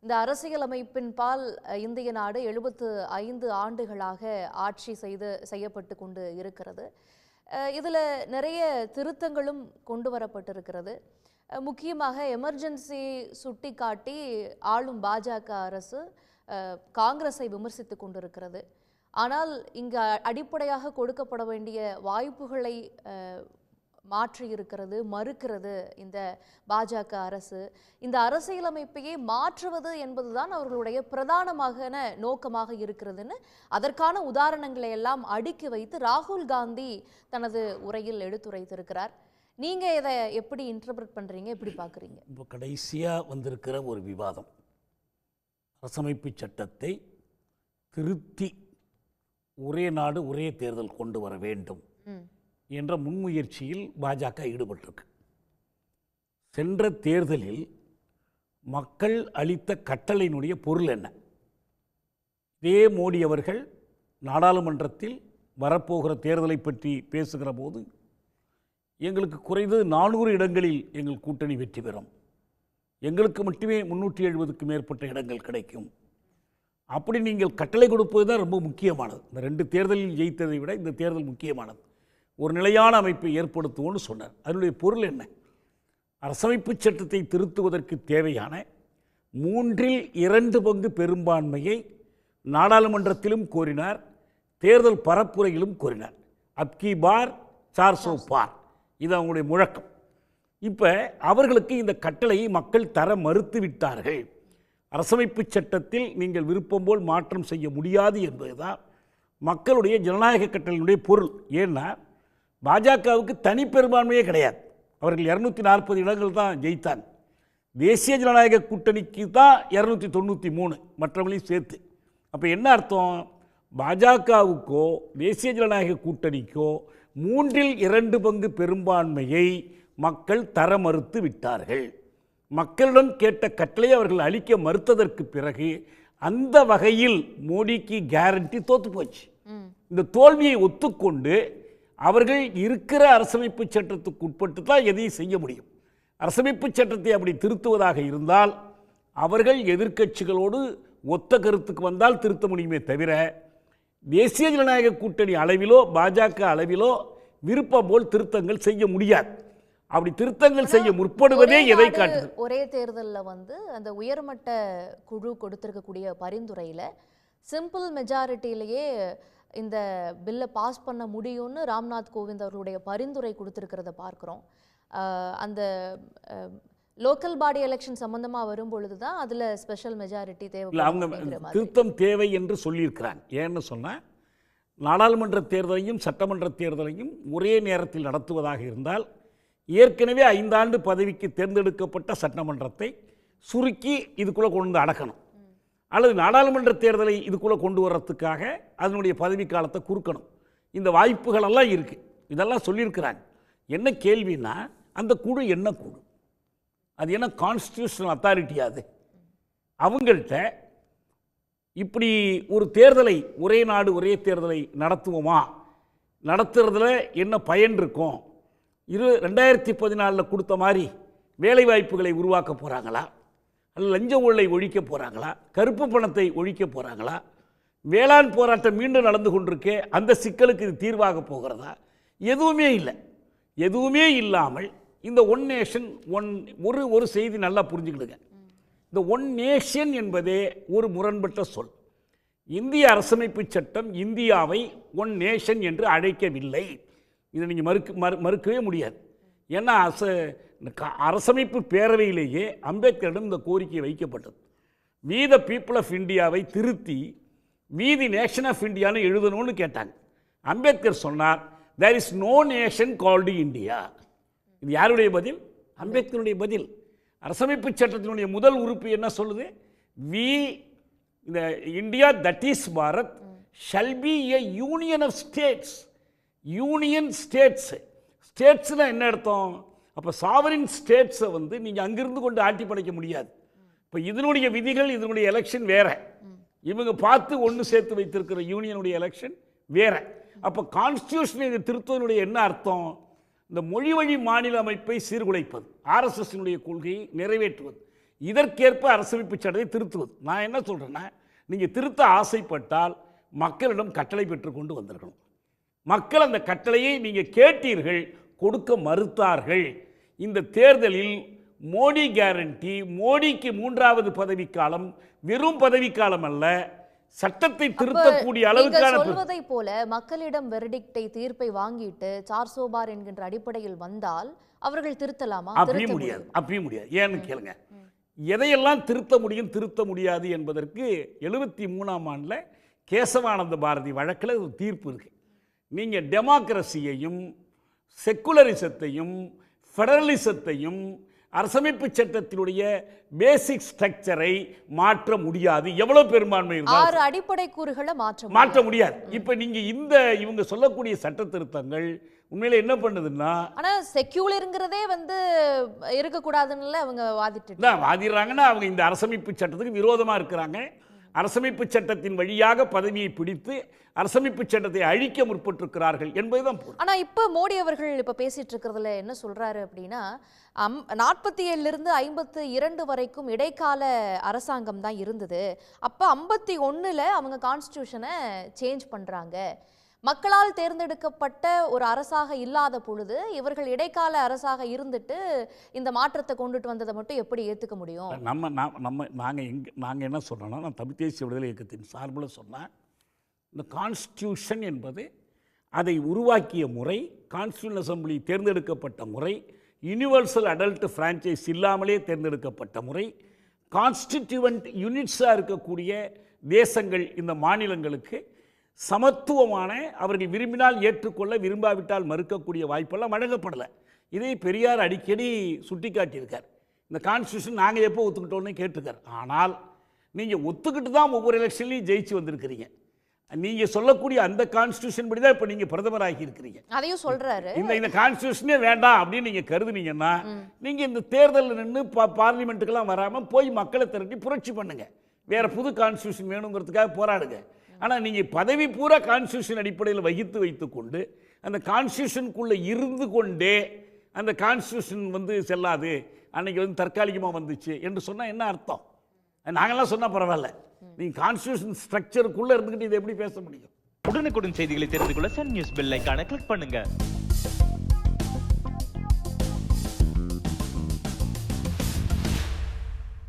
இந்த அரசியலமைப்பின் பால் இந்திய நாடு 75 ஆண்டுகளாக ஆட்சி செய்யப்பட்டு கொண்டு இருக்கிறது. இதில் நிறைய திருத்தங்களும் கொண்டு வரப்பட்டிருக்கிறது. முக்கியமாக எமர்ஜென்சி சுட்டிக்காட்டி ஆளும் பாஜக அரசு காங்கிரஸை விமர்சித்து கொண்டிருக்கிறது. ஆனால் இங்கு அடிப்படையாக கொடுக்கப்பட வேண்டிய வாய்ப்புகளை மாற்றி இருக்கிறது, மறுக்கிறது இந்த பாஜக அரசு. இந்த அரசியலமைப்பையே மாற்றுவது என்பதுதான் அவர்களுடைய பிரதானமான நோக்கமாக இருக்கிறதுன்னு அதற்கான உதாரணங்களை எல்லாம் அடுக்கி வைத்து ராகுல் காந்தி தனது உரையில் எடுத்துரைத்திருக்கிறார். நீங்க இதை எப்படி இன்டர்பிரட் பண்றீங்க, எப்படி பார்க்குறீங்க? இப்போ கடைசியாக வந்திருக்கிற ஒரு விவாதம், அரசமைப்பு சட்டத்தை திருத்தி ஒரே நாடு ஒரே தேர்தல் கொண்டு வர வேண்டும் என்ற முன்முயற்சியில் பாஜக ஈடுபட்டிருக்கு. சென்ற தேர்தலில் மக்கள் அளித்த கட்டளையினுடைய பொருள் என்ன? இதே மோடி அவர்கள் நாடாளுமன்றத்தில் வரப்போகிற தேர்தலை பற்றி பேசுகிற போது எங்களுக்கு குறைந்தது 400 இடங்களில் எங்கள் கூட்டணி வெற்றி பெறும், எங்களுக்கு மட்டுமே 370க்கு மேற்பட்ட இடங்கள் கிடைக்கும், அப்படி நீங்கள் கட்டளை கொடுப்பது தான் ரொம்ப முக்கியமானது. இந்த 2 தேர்தலில் ஜெயித்ததை விட இந்த தேர்தல் முக்கியமானது. ஒரு நிலையான அமைப்பை ஏற்படுத்துவோன்னு சொன்னார். அதனுடைய பொருள் என்ன? அரசமைப்பு சட்டத்தை திருத்துவதற்கு தேவையான 3/2 பெரும்பான்மையை நாடாளுமன்றத்திலும் கோரினார், தேர்தல் பரப்புரையிலும் கோரினார். அப்கி பார் 400 பார், இது அவங்களுடைய முழக்கம். இப்போ அவர்களுக்கு இந்த கட்டளையை மக்கள் தர மறுத்து விட்டார்கள். அரசமைப்பு சட்டத்தில் நீங்கள் விருப்பம் போல் மாற்றம் செய்ய முடியாது என்பதுதான் மக்களுடைய ஜனநாயக கட்டளையினுடைய பொருள். ஏன்னா பாஜகவுக்கு தனி பெரும்பான்மையே கிடையாது. அவர்கள் 240 இடங்கள் தான் ஜெயித்தாங்க. தேசிய ஜனநாயக கூட்டணிக்கு தான் 293, மற்றவங்களையும் சேர்த்து. அப்போ என்ன அர்த்தம்? பாஜகவுக்கோ தேசிய ஜனநாயக கூட்டணிக்கோ 3/2 பெரும்பான்மையை மக்கள் தர மறுத்து விட்டார்கள். மக்களிடம் கேட்ட கட்டளையை அவர்கள் அளிக்க மறுத்ததற்கு பிறகு அந்த வகையில் மோடிக்கு கேரண்டி தோத்து போச்சு. இந்த தோல்வியை ஒத்துக்கொண்டு அவர்கள் இருக்கிற அரசமைப்பு சட்டத்துக்கு உட்பட்டு தான் எதையும் செய்ய முடியும். அரசமைப்பு சட்டத்தை அப்படி திருத்துவதாக இருந்தால் அவர்கள் எதிர்க்கட்சிகளோடு ஒத்த கருத்துக்கு வந்தால் திருத்த முடியுமே தவிர தேசிய ஜனநாயக கூட்டணி அளவிலோ பாஜக அளவிலோ விருப்பம் போல் திருத்தங்கள் செய்ய முடியாது. அப்படி திருத்தங்கள் செய்ய முற்படுவதே எதை காட்டுது? ஒரே தேர்தலில் அந்த உயர்மட்ட குழு கொடுத்திருக்கக்கூடிய பரிந்துரையில் சிம்பிள் மெஜாரிட்டியிலேயே இந்த பில்லை பாஸ் பண்ண முடியும்னு ராம்நாத் கோவிந்த் அவர்களுடைய பரிந்துரை கொடுத்திருக்கிறத பார்க்குறோம். அந்த லோக்கல் பாடி எலெக்ஷன் சம்பந்தமாக வரும் பொழுது தான் அதில் ஸ்பெஷல் மெஜாரிட்டி தேவை. அவங்க திருத்தம் தேவை என்று சொல்லியிருக்கிறாங்க. ஏன்னு சொன்னால் நாடாளுமன்ற தேர்தலையும் சட்டமன்ற தேர்தலையும் ஒரே நேரத்தில் நடத்துவதாக இருந்தால் ஏற்கனவே 5 ஆண்டு பதவிக்கு தேர்ந்தெடுக்கப்பட்ட சட்டமன்றத்தை சுருக்கி இதுக்குள்ளே கொண்டு வந்து அடக்கணும், அல்லது நாடாளுமன்ற தேர்தலை இதுக்குள்ளே கொண்டு வர்றதுக்காக அதனுடைய பதவி காலத்தை குறுக்கணும். இந்த வாய்ப்புகளெல்லாம் இருக்குது. இதெல்லாம் சொல்லியிருக்கிறாங்க. என்ன கேள்வின்னா, அந்த குழு என்ன குழு? அது என்ன கான்ஸ்டியூஷனல் அத்தாரிட்டியா? அது அவங்கள்ட்ட இப்படி ஒரு தேர்தலை ஒரே நாடு ஒரே தேர்தலை நடத்துவோமா, நடத்துறதுல என்ன பயன் இருக்கும், 2014 கொடுத்த மாதிரி வேலை வாய்ப்புகளை உருவாக்க போகிறாங்களா, அல்ல லஞ்ச ஊழலை ஒழிக்க போகிறாங்களா, கருப்பு பணத்தை ஒழிக்க போகிறாங்களா, வேளாண் போராட்டம் மீண்டும் நடந்து கொண்டிருக்கே அந்த சிக்கலுக்கு இது தீர்வாக போகிறதா? எதுவுமே இல்லை. எதுவுமே இல்லாமல் இந்த ஒன் நேஷன் ஒரு செய்தி நல்லா புரிஞ்சுக்கிடுங்க. இந்த ஒன் நேஷன் என்பதே ஒரு முரண்பட்ட சொல். இந்திய அரசமைப்பு சட்டம் இந்தியாவை ஒன் நேஷன் என்று அழைக்கவில்லை. இதை நீங்கள் மறுக்கவே முடியாது. ஏன்னா அரசமைப்பு பேரவையிலேயே அம்பேத்கரிடம் இந்த கோரிக்கை வைக்கப்பட்டது. வி த பீப்புள் ஆஃப் இந்தியாவை திருத்தி வி தி நேஷன் ஆஃப் இந்தியான்னு எழுதணும்னு கேட்டாங்க. அம்பேத்கர் சொன்னார், there is no nation called India. இது யாருடைய பதில்? அம்பேத்கருடைய பதில். அரசமைப்பு சட்டத்தினுடைய முதல் உறுப்பு என்ன சொல்லுது? வி இந்த India that is Bharat shall be a union of states. Union states. ஸ்டேட்ஸ்னால் என்ன அர்த்தம்? அப்போ சாவரின் ஸ்டேட்ஸை நீங்கள் அங்கிருந்து கொண்டு ஆட்டி படைக்க முடியாது. இப்போ இதனுடைய விதிகள், இதனுடைய எலெக்ஷன் வேற, இவங்க பார்த்து ஒன்று சேர்த்து வைத்திருக்கிற யூனியனுடைய எலெக்ஷன் வேற. அப்போ கான்ஸ்டியூஷனை திருத்தனுடைய என்ன அர்த்தம்? இந்த மொழி வழி மாநில அமைப்பை சீர்குலைப்பது, ஆர்எஸ்எஸ்னுடைய கொள்கையை நிறைவேற்றுவது. இதற்கேற்ப அரசமைப்பு சட்டத்தை திருத்துவது. நான் என்ன சொல்கிறேன்னா, நீங்கள் திருத்த ஆசைப்பட்டால் மக்களிடம் கட்டளை பெற்றுக்கொண்டு வந்திருக்கணும். மக்கள் அந்த கட்டளையை நீங்கள் கேட்டீர்கள், கொடுக்க மறுத்தார்கள். இந்த தேர்தலில் மோடி கேரண்டி, மோடிக்கு 3வது பதவிக்காலம் வெறும் பதவிக்காலம் அல்ல, சட்டத்தை திருத்தக்கூடிய அளவுக்கான. சொல்வதை போல மக்களிடம் வெர்டிக்டை, தீர்ப்பை வாங்கிட்டு 400 பார் என்கின்ற அடிப்படையில் வந்தால் அவர்கள் திருத்தலாமா? அப்பயும் முடியாது, அப்பயும் முடியாது. ஏன்னு கேளுங்க, எதையெல்லாம் திருத்த முடியும் திருத்த முடியாது என்பதற்கு 73ஆம் ஆண்டில் கேசவானந்த பாரதி வழக்கில் ஒரு தீர்ப்பு இருக்கு. நீங்கள் டெமோக்ரஸியையும் செக்குலரிசத்தையும் ஃபெடரலிசத்தையும் அரசமைப்பு சட்டத்தினுடைய பேசிக் ஸ்ட்ரக்சரை மாற்ற முடியாது. எவ்வளவு பெரும்பான்மை இருந்தாலும் 6 அடிப்படை கூறுகளை மாற்ற முடியாது. இப்ப நீங்க இவங்க சொல்லக்கூடிய சட்ட திருத்தங்கள் உண்மையில என்ன பண்ணுதுன்னா, ஆனா செக்யூலர்ங்கிறதே வந்து இருக்க கூடாதுன்னு அவங்க வாதிடுறாங்கன்னா அவங்க இந்த அரசமைப்பு சட்டத்துக்கு விரோதமா இருக்கிறாங்க. அரசமைப்பு சட்டத்தின் வழியாக பதவியை பிடித்து அரசமைப்பு சட்டத்தை அழிக்க முற்பட்டிருக்கிறார்கள் என்பதுதான் பொருள். ஆனா இப்ப மோடி அவர்கள் இப்ப பேசிட்டு இருக்கிறதுல என்ன சொல்றாரு அப்படின்னா, 47லிருந்து 52 வரைக்கும் இடைக்கால அரசாங்கம் தான் இருந்தது. அப்ப 51ல அவங்க கான்ஸ்டிடியூஷனை சேஞ்ச் பண்றாங்க. மக்களால் தேர்ந்தெடுக்கப்பட்ட ஒரு அரசாக இல்லாத பொழுது இவர்கள் இடைக்கால அரசாக இருந்துட்டு இந்த மாற்றத்தை கொண்டுட்டு வந்ததை மட்டும் எப்படி ஏற்றுக்க முடியும்? நாங்கள் என்ன சொல்கிறோன்னா, நான் தமிழ் தேசிய விடுதலை இயக்கத்தின் சார்பில் சொன்னேன், இந்த கான்ஸ்டியூஷன் என்பது அதை உருவாக்கிய முறை, கான்ஸ்டியூஷன் அசம்பிளி தேர்ந்தெடுக்கப்பட்ட முறை, யூனிவர்சல் அடல்ட் ஃப்ரான்ச்சைஸ் இல்லாமலே தேர்ந்தெடுக்கப்பட்ட முறை, கான்ஸ்டிடியூவன்ட் யூனிட்ஸாக இருக்கக்கூடிய தேசங்கள் இந்த மாநிலங்களுக்கு சமத்துவமான, அவர்கள் விரும்பினால் ஏற்றுக்கொள்ள, விரும்பாவிட்டால் மறுக்கக்கூடிய வாய்ப்பெல்லாம் வழங்கப்படலை. இதை பெரியார் அடிக்கடி சுட்டி காட்டியிருக்கார். இந்த கான்ஸ்டியூஷன் நாங்கள் எப்போ ஒத்துக்கிட்டோன்னு கேட்டிருக்கார். ஆனால் நீங்கள் ஒத்துக்கிட்டு தான் ஒவ்வொரு எலெக்ஷன்லையும் ஜெயிச்சு வந்திருக்கிறீங்க. நீங்கள் சொல்லக்கூடிய அந்த கான்ஸ்டியூஷன் படி தான் இப்போ நீங்கள் பிரதமராகி இருக்கிறீங்க. அதையும் சொல்கிறாரு. இந்த கான்ஸ்டியூஷனே வேண்டாம் அப்படின்னு நீங்கள் கருதுனீங்கன்னா, நீங்கள் இந்த தேர்தலில் நின்று பார்லிமெண்ட்டுக்கெல்லாம் வராமல் போய் மக்களை திரட்டி புரட்சி பண்ணுங்க, வேற புது கான்ஸ்டியூஷன் வேணுங்கிறதுக்காக போராடுங்க. ஆனால் நீங்கள் பதவி பூரா கான்ஸ்டியூஷன் அடிப்படையில் வகித்து வைத்துக்கொண்டு அந்த கான்ஸ்டியூஷனுக்குள்ளே இருந்து கொண்டே அந்த கான்ஸ்டியூஷன் வந்து செல்லாது, அன்னைக்கு வந்து தற்காலிகமாக வந்துச்சு என்று சொன்னால் என்ன அர்த்தம்? நாங்கள்லாம் சொன்னால் பரவாயில்ல, நீங்கள் கான்ஸ்டியூஷன் ஸ்ட்ரக்சருக்குள்ளே இருந்துக்கிட்டு இதை எப்படி பேச முடியும்? உடனுக்குடன் செய்திகளை தெரிந்து கொள்ள சன் நியூஸ் பெல் ஐகானை கிளிக் பண்ணுங்க.